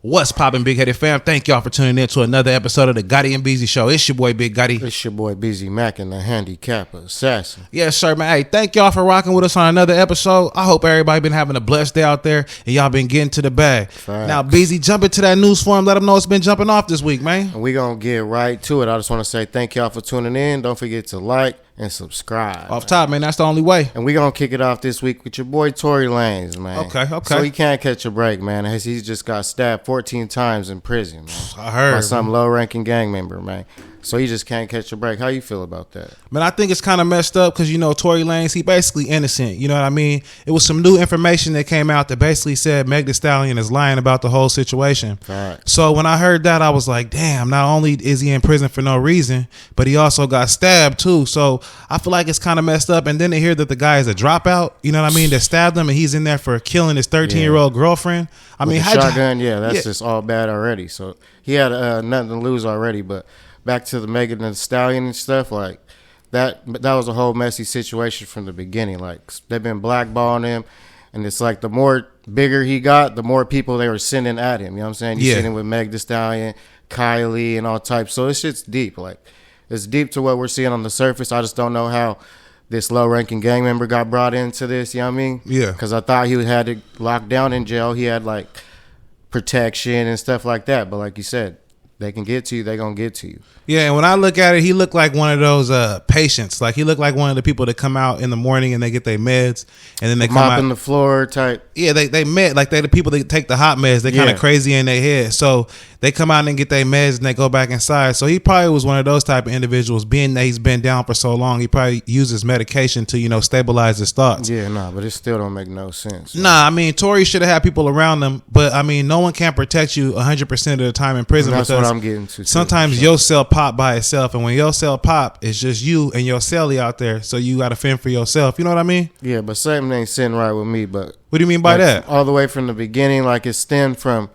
What's poppin', Big Headed fam? Thank y'all for tuning in to another episode of the Gotti and Beezy Show. It's your boy, Big Gotti. It's your boy, Beezy Mac, and the handicapper assassin. Yes, sir, man. Hey, thank y'all for rocking with us on another episode. I hope everybody been having a blessed day out there, and y'all been getting to the bag. Facts. Now, Beezy, jump into that news forum. Let them know it's been jumping off this week, man. And we going to get right to it. I just want to say thank y'all for tuning in. Don't forget to like and subscribe. Off top, man. That's the only way. And we going to kick it off this week with your boy, Tory Lanez, man. Okay. So he can't catch a break, man. He's just got stabbed 14 times in prison, man. I heard. By some low-ranking gang member, man. So he just can't catch a break. How you feel about that? Man, I think it's kind of messed up because, you know, Tory Lanez, he basically innocent. You know what I mean? It was some new information that came out that basically said Meg Thee Stallion is lying about the whole situation. Right. So when I heard that, I was like, damn, not only is he in prison for no reason, but he also got stabbed too. So I feel like it's kind of messed up. And then to hear that the guy is a dropout, you know what I mean, that stabbed him and he's in there for killing his 13-year-old girlfriend. I mean, shotgun, that's just all bad already. So he had nothing to lose already, but back to the Megan Thee Stallion and stuff, like that was a whole messy situation from the beginning. Like, they've been blackballing him, and it's like the more bigger he got, the more people they were sending at him. You know what I'm saying? You seen him with Meg Thee Stallion, Kylie, and all types. So this shit's deep. Like, it's deep to what we're seeing on the surface. I just don't know how this low-ranking gang member got brought into this. You know what I mean? Yeah. Because I thought he had it locked down in jail. He had like protection and stuff like that. But like you said, they can get to you, they gonna get to you. Yeah, and when I look at it, he looked like one of those patients. Like, he looked like one of the people that come out in the morning and they get their meds, and then they come mopping out the floor type. Yeah, they med, like they the people that take the hot meds. They kind of crazy in their head, so they come out and get their meds and they go back inside. So he probably was one of those type of individuals. Being that he's been down for so long, he probably uses medication to, you know, stabilize his thoughts. Yeah, but it still don't make no sense. Nah, I mean, Tory should have had people around him, but I mean, no one can protect you 100% of the time in prison. And that's what I'm getting to. Sometimes your cell pop by itself, and when your cell pop, it's just you and your cellie out there, so you got to fend for yourself. You know what I mean? Yeah, but something ain't sitting right with me. But what do you mean by that? All the way from the beginning, like it stemmed from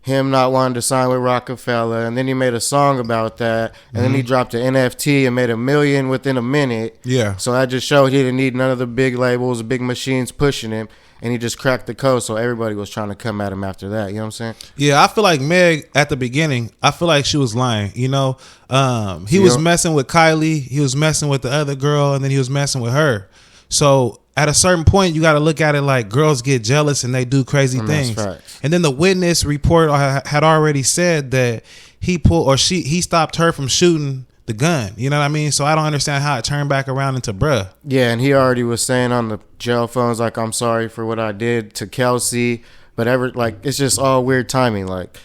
him not wanting to sign with Rockefeller, and then he made a song about that, and then he dropped an NFT and made $1 million within a minute. Yeah. So that just showed he didn't need none of the big labels, big machines pushing him, and he just cracked the code. So everybody was trying to come at him after that. You know what I'm saying? Yeah, I feel like Meg at the beginning, I feel like she was lying. You know, he was messing with Kylie, he was messing with the other girl, and then he was messing with her. So at a certain point, you got to look at it like girls get jealous and they do crazy things. And then the witness report had already said that he stopped her from shooting the gun. You know what I mean? So I don't understand how it turned back around into bruh. Yeah, and he already was saying on the jail phones, like, I'm sorry for what I did to Kelsey. But it's just all weird timing. Like,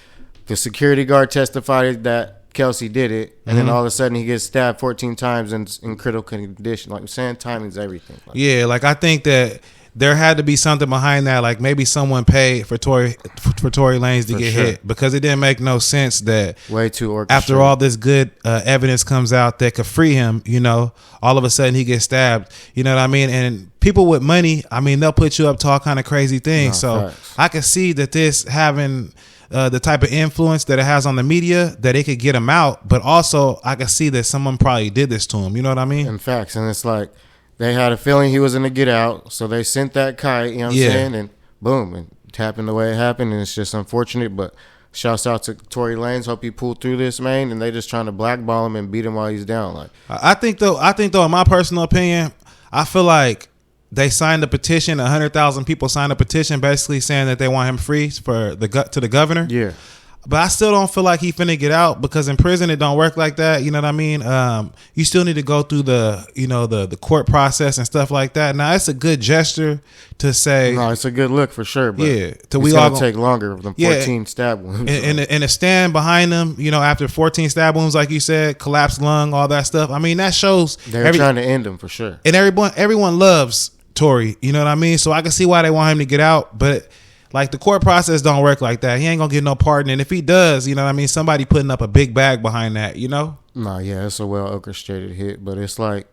the security guard testified that Kelsey did it, and then all of a sudden he gets stabbed 14 times and in critical condition. Like I'm saying, timing's everything. I think that there had to be something behind that. Like maybe someone paid for Tory Lanez to get hit, because it didn't make no sense that way too orchestrated. After all this good evidence comes out that could free him, you know, all of a sudden he gets stabbed. You know what I mean? And people with money, I mean, they'll put you up to all kind of crazy things. I can see that this having the type of influence that it has on the media, that it could get him out, but also I can see that someone probably did this to him. You know what I mean? In facts, and it's like they had a feeling he was going to get out, so they sent that kite, you know what I'm saying? And boom, it happened the way it happened, and it's just unfortunate, but shouts out to Tory Lanez. Hope he pulled through this, man, and they just trying to blackball him and beat him while he's down. Like I think though, in my personal opinion, I feel like they signed a petition. 100,000 people signed a petition, basically saying that they want him free to the governor. Yeah, but I still don't feel like he finna get out, because in prison it don't work like that. You know what I mean? You still need to go through the court process and stuff like that. Now it's a good gesture to say. No, it's a good look for sure. But it's we all take longer than 14 stab wounds. And to stand behind them, you know, after 14 stab wounds, like you said, collapsed lung, all that stuff. I mean, that shows they're trying to end him for sure. And everyone loves Tory, you know what I mean? So I can see why they want him to get out, but like the court process don't work like that. He ain't gonna get no pardon, and if he does, you know what I mean, somebody putting up a big bag behind that, you know? No, yeah, it's a well orchestrated hit, but it's like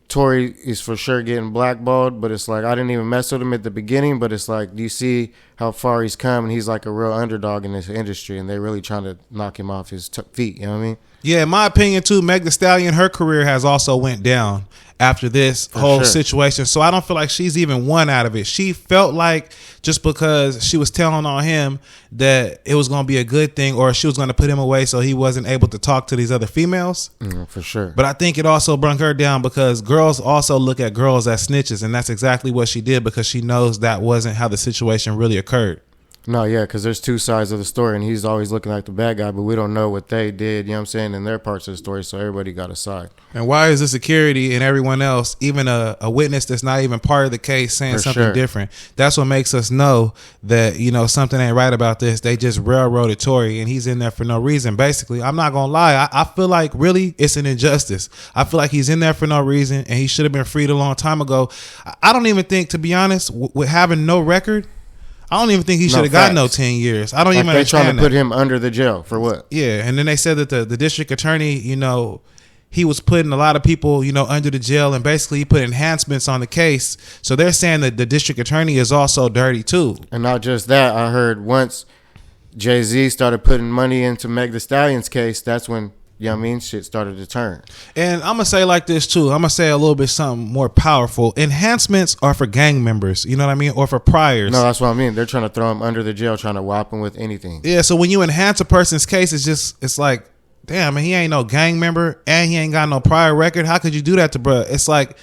Tory is for sure getting blackballed, but it's like I didn't even mess with him at the beginning, but it's like, do you see how far he's come? And he's like a real underdog in this industry, and they're really trying to knock him off his feet, you know what I mean? Yeah, in my opinion too, Meg Thee Stallion, her career has also went down after this whole situation. So I don't feel like she's even won out of it. She felt like just because she was telling on him that it was going to be a good thing, or she was going to put him away so he wasn't able to talk to these other females. For sure. But I think it also brought her down because girls also look at girls as snitches, and that's exactly what she did because she knows that wasn't how the situation really occurred. No, yeah, because there's two sides of the story, and he's always looking like the bad guy, but we don't know what they did, you know what I'm saying, in their parts of the story, so everybody got a side. And why is the security and everyone else, even a witness that's not even part of the case, saying something different? That's what makes us know that, you know, something ain't right about this. They just railroaded Tory, and he's in there for no reason. Basically, I'm not going to lie. I feel like really it's an injustice. I feel like he's in there for no reason, and he should have been freed a long time ago. I don't even think, to be honest, with having no record, I don't even think he should have got no 10 years. I don't even understand they're trying to put him under the jail for what? Yeah, and then they said that the district attorney, you know, he was putting a lot of people, you know, under the jail, and basically he put enhancements on the case. So they're saying that the district attorney is also dirty too. And not just that, I heard once Jay-Z started putting money into Meg Thee Stallion's case, that's when, you know what I mean, shit started to turn. And I'm going to say like this too. I'm going to say a little bit something more powerful. Enhancements are for gang members, you know what I mean? Or for priors. No, that's what I mean. They're trying to throw him under the jail, trying to whop him with anything. Yeah, so when you enhance a person's case, it's like, damn, man, he ain't no gang member and he ain't got no prior record. How could you do that to bruh? It's like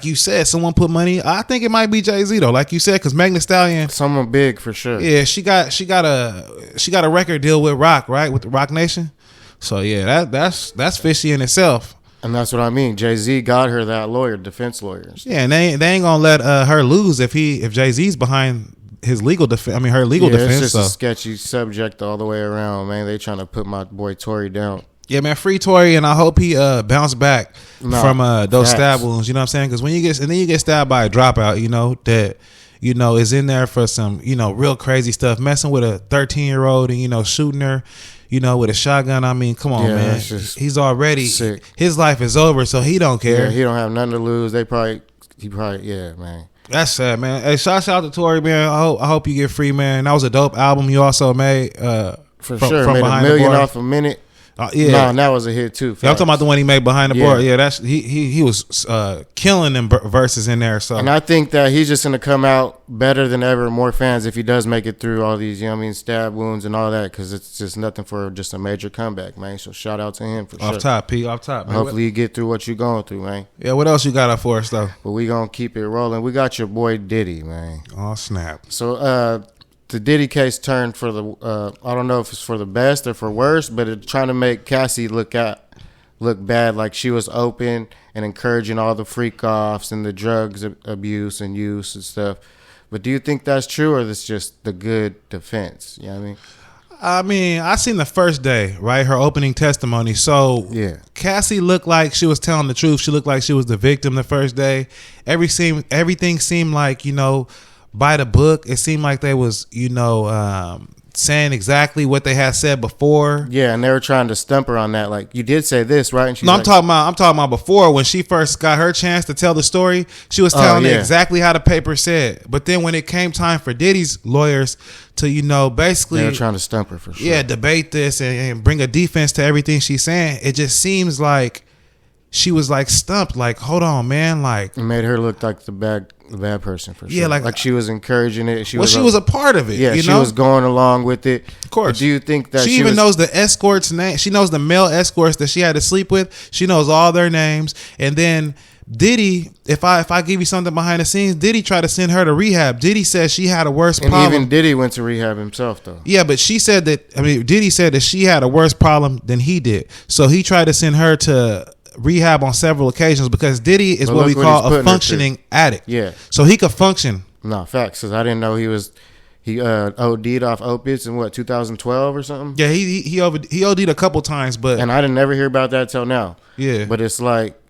you said, someone put money. I think it might be Jay-Z though, like you said, because Meg Thee Stallion, someone big for sure. Yeah, she got a record deal with Rock, right, with the Rock Nation. So yeah, that's fishy in itself. And that's what I mean. Jay-Z got her that lawyer, defense lawyers. Yeah, and they ain't gonna let her lose if Jay-Z's behind his legal defense. I mean, her legal defense. It's just a sketchy subject all the way around, man. They trying to put my boy Tory down. Yeah, man, free Tory, and I hope he bounce back from those stab wounds. You know what I'm saying? Because when you get stabbed by a dropout, you know that, you know, is in there for some, you know, real crazy stuff, messing with a 13-year-old and, you know, shooting her, you know, with a shotgun. I mean, come on, man. He's already sick. His life is over, so he don't care. Yeah, he don't have nothing to lose. He probably, yeah, man. That's sad, man. Hey, shout out to Tory, man. I hope you get free, man. That was a dope album you also made. For sure, made $1 million off a minute. Yeah, and that was a hit too. Yeah, I'm talking about the one he made behind the board. Yeah, that's he was killing them verses in there. So, and I think that he's just gonna come out better than ever, more fans if he does make it through all these, you know what I mean, stab wounds and all that, because it's just nothing for just a major comeback, man. So shout out to him for sure. Off top, man. Hopefully you get through what you're going through, man. Yeah, what else you got up for us though? But we gonna keep it rolling. We got your boy Diddy, man. Oh snap! So the Diddy case turned for the I don't know if it's for the best or for worse, but it's trying to make Cassie look bad, like she was open and encouraging all the freak offs and the drugs abuse and use and stuff. But do you think that's true, or is this just the good defense? You know what I mean? I mean, I seen the first day, right? Her opening testimony. So yeah, Cassie looked like she was telling the truth. She looked like she was the victim the first day. Everything seemed like, you know, by the book. It seemed like they was, you know, saying exactly what they had said before. Yeah, and they were trying to stump her on that. Like, you did say this, right? And she's I'm talking about before, when she first got her chance to tell the story. She was telling it exactly how the paper said. But then when it came time for Diddy's lawyers to, you know, basically, they were trying to stump her for sure. Yeah, debate this and bring a defense to everything she's saying. It just seems like she was like stumped. Like, hold on, man. Like, it made her look like the bad person for sure. Yeah, like she was encouraging it. She was a part of it. Yeah, you she know? was going along with it. Of course. But do you think that she even knows the escorts' name? She knows the male escorts that she had to sleep with. She knows all their names. And then Diddy, if I give you something behind the scenes, Diddy tried to send her to rehab. Diddy said she had a worse problem. And even Diddy went to rehab himself, though. Yeah, but Diddy said that she had a worse problem than he did. So he tried to send her to rehab on several occasions, because Diddy is what we call a functioning addict. Yeah, so he could function. No, facts. Because I didn't know he OD'd off opiates in 2012 or something. Yeah, he OD'd a couple times, and I didn't never hear about that till now. Yeah, but it's like,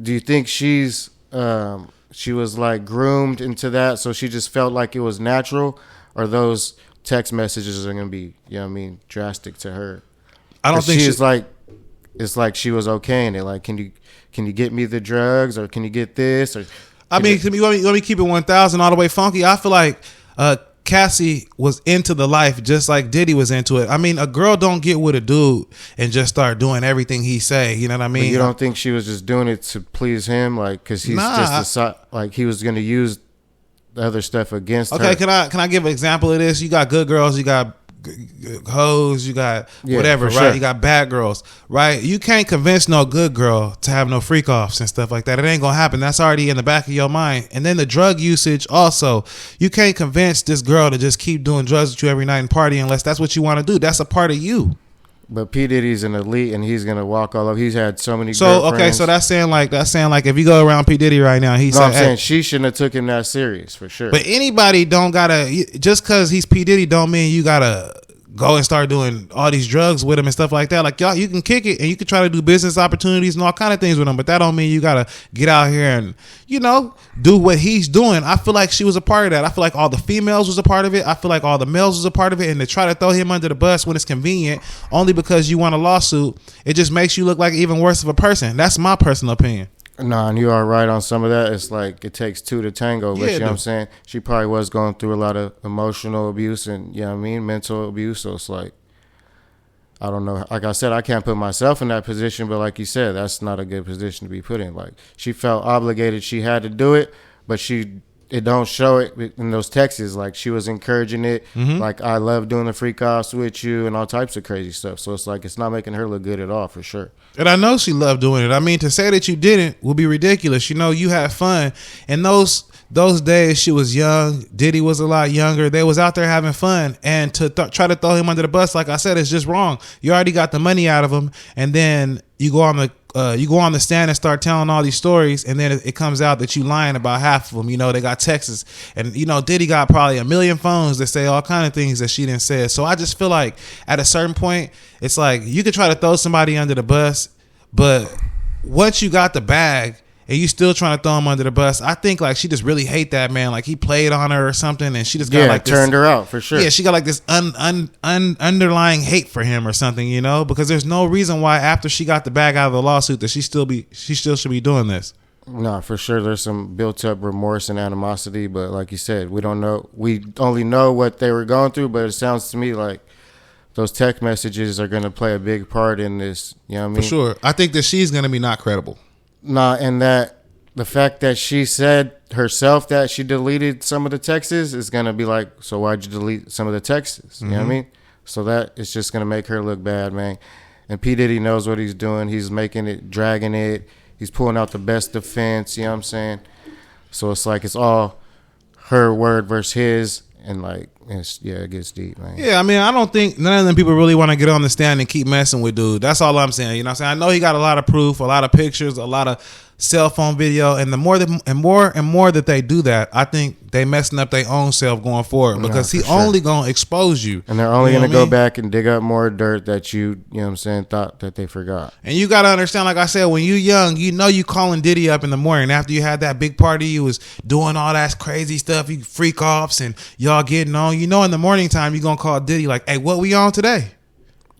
do you think she was like groomed into that, so she just felt like it was natural, or those text messages are gonna be, you know what I mean, drastic to her? I don't think she's like. It's like she was okay in it. Like, can you get me the drugs, or can you get this? Or I mean, you want me to keep it 1,000 all the way funky? I feel like Cassie was into the life just like Diddy was into it. I mean, a girl don't get with a dude and just start doing everything he say. You know what I mean? But you don't think she was just doing it to please him, like because he's like he was going to use the other stuff against her? Okay, can I give an example of this? You got good girls, you got hoes, you got whatever, right? Sure. You got bad girls, right? You can't convince no good girl to have no freak offs and stuff like that. It ain't gonna happen. That's already in the back of your mind. And then the drug usage also, you can't convince this girl to just keep doing drugs with you every night and party unless that's what you want to do. That's a part of you. But P. Diddy's an elite, and he's gonna walk all over. He's had so many. Okay, so that's saying like if you go around P. Diddy right now, I'm saying she shouldn't have took him that serious for sure. But anybody don't gotta just because he's P. Diddy don't mean you gotta go and start doing all these drugs with him and stuff like that. Like y'all, you can kick it and you can try to do business opportunities and all kind of things with him, but that don't mean you gotta get out here and do what he's doing. I feel like she was a part of that. I feel like all the females was a part of it. I feel like all the males was a part of it, and to try to throw him under the bus when it's convenient only because you want a lawsuit, it just makes you look like even worse of a person. That's my personal opinion. Nah, and you are right on some of that. It's like it takes two to tango. But you know what I'm saying? She probably was going through a lot of emotional abuse and, mental abuse. So it's like, I don't know. Like I said, I can't put myself in that position. But like you said, that's not a good position to be put in. Like she felt obligated. She had to do it, but it don't show it in those texts. Like she was encouraging it. Mm-hmm. Like, I love doing the freak offs with you and all types of crazy stuff. So it's like, it's not making her look good at all for sure. And I know she loved doing it. I mean, to say that you didn't would be ridiculous. You had fun. And those days she was young. Diddy was a lot younger. They was out there having fun. And to try to throw him under the bus, like I said, it's just wrong. You already got the money out of him. And then you go on the stand and start telling all these stories, and then it comes out that you lying about half of them. They got texts, and Diddy got probably a million phones that say all kind of things that she didn't say. So I just feel like at a certain point, it's like you could try to throw somebody under the bus, but once you got the bag and you still trying to throw him under the bus, I think like she just really hate that man. Like he played on her or something, and she just got like this, turned her out for sure. Yeah, she got like this underlying hate for him or something, because there's no reason why after she got the bag out of the lawsuit that she still should be doing this. No, for sure. There's some built up remorse and animosity, but like you said, we don't know. We only know what they were going through, but it sounds to me like those text messages are going to play a big part in this. You know what I mean? For sure. I think that she's going to be not credible. Nah, and that the fact that she said herself that she deleted some of the texts is going to be like, so why'd you delete some of the texts? You know what I mean? So that is just going to make her look bad, man. And P. Diddy knows what he's doing. He's making it, dragging it. He's pulling out the best defense, you know what I'm saying? So it's like it's all her word versus his. And like, it gets deep, man. Yeah, I mean, I don't think none of them people really want to get on the stand and keep messing with dude. That's all I'm saying. You know what I'm saying? I know he got a lot of proof, a lot of pictures, a lot of cell phone video, and the more that they do that, I think they messing up their own self going forward because he only gonna expose you, and they're only gonna go back and dig up more dirt that you know what I'm saying, thought that they forgot. And you gotta understand, like I said, when you young, you calling Diddy up in the morning after you had that big party, you was doing all that crazy stuff, you freak offs, and y'all getting on. In the morning time, you gonna call Diddy like, "Hey, what we on today?"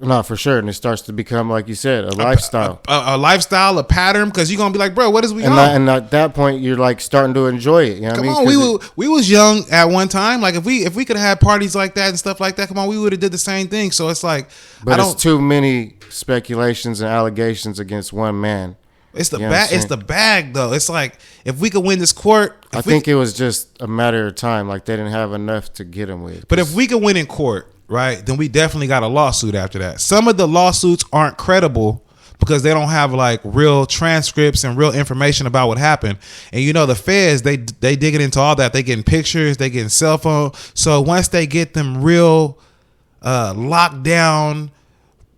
No, for sure. And it starts to become, like you said, a lifestyle. A lifestyle, a pattern, because you're going to be like, bro, what is we on? And at that point, you're like starting to enjoy it. You know what I mean? Come on, we was young at one time. Like if we could have had parties like that and stuff like that, come on, we would have did the same thing. So it's like, but it's too many speculations and allegations against one man. It's the bag. It's the bag, though. It's like if we could win this court, I think it was just a matter of time. Like they didn't have enough to get him with. But if we could win in court, right, then we definitely got a lawsuit after that. Some of the lawsuits aren't credible because they don't have like real transcripts and real information about what happened. And the feds, they digging into all that. They getting pictures, they getting cell phone. So once they get them real locked down,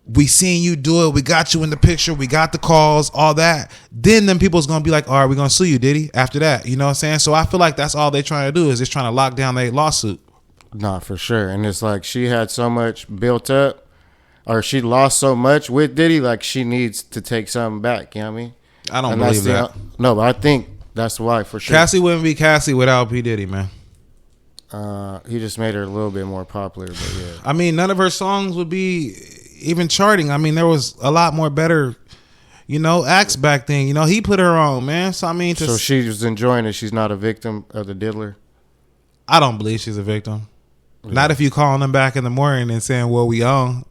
we seen you do it, we got you in the picture, we got the calls, all that, then them people's gonna be like, all right, we're gonna sue you, Diddy, after that. You know what I'm saying? So I feel like that's all they trying to do is just trying to lock down their lawsuit. Nah, for sure. And it's like she had so much built up, or she lost so much with Diddy, like she needs to take something back. You know what I mean? I don't believe that. No, but I think that's why, for sure. Cassie wouldn't be Cassie without P. Diddy, man. He just made her a little bit more popular, but yeah. I mean, none of her songs would be even charting. I mean, there was a lot more better, acts back then. He put her on, man. So I mean, so she was enjoying it. She's not a victim of the diddler. I don't believe she's a victim. Not if you calling them back in the morning and saying, well, we on.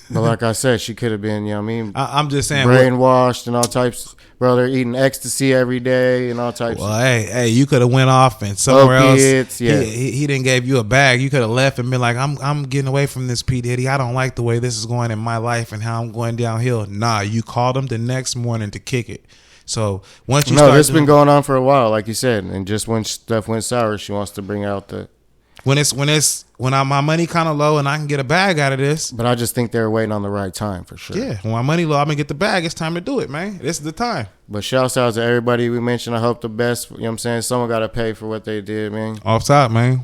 But like I said, she could have been, you know what I mean? I'm just saying. Brainwashed and all types. Bro, they're eating ecstasy every day and all types. Well, hey, you could have went off and somewhere opiates, else. Yeah. He didn't give you a bag. You could have left and been like, I'm getting away from this P. Diddy. I don't like the way this is going in my life and how I'm going downhill. Nah, you called him the next morning to kick it. So once you this been going on for a while, like you said, and just when stuff went sour, she wants to bring out the when my money kind of low and I can get a bag out of this. But I just think they're waiting on the right time for sure. Yeah, when my money low, I'm gonna get the bag. It's time to do it, man. This is the time. But shouts out to everybody we mentioned. I hope the best. You know what I'm saying? Someone got to pay for what they did, man. Off top, man.